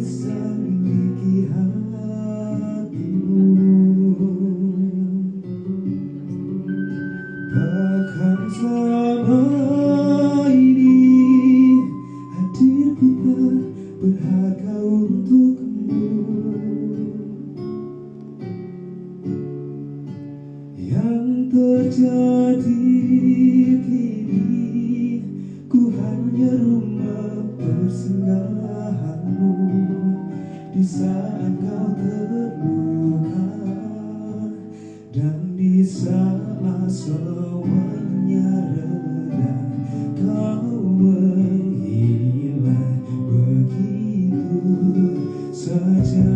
bisa miliki hatimu. Bahkan selama ini hadirku tak berharga untukmu. Yang terjadi kini, ku hanya rumah persinggahanmu di saat kau terluka dan di saat semuanya reda. Kau menghilang begitu saja.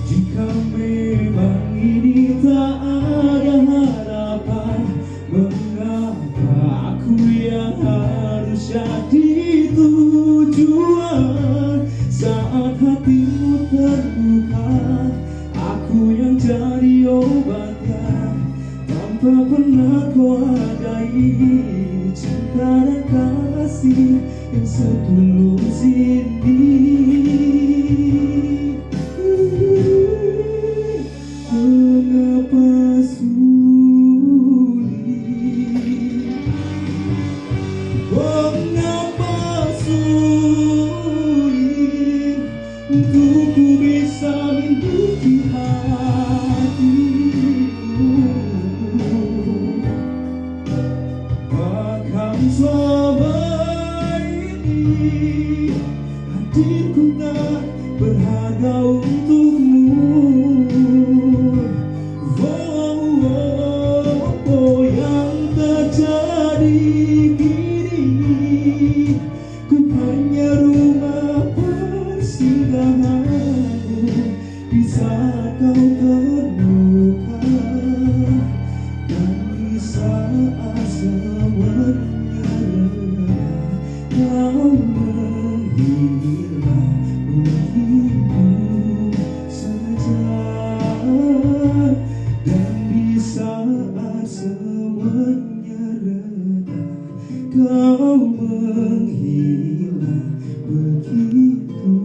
Jika memang ini tak ada harapan, mengapa aku yang harus jadi tujuan? Saat hatimu terbuka, aku yang jadi obatnya, tanpa pernah kau hargai cinta dan kasih yang setulus ini. Mengapa sulit? Mengapa sulit untuk ku bisa miliki hatimu? Bahkan selama ini hadirku tak berharga untukmu. Yang terjadi kini, ku hanya rumah persinggahanmu di saat kau terluka dan di saat semuanya reda. Kau menghilang begitu saja, dan di saat semuanya reda, kau menghilang begitu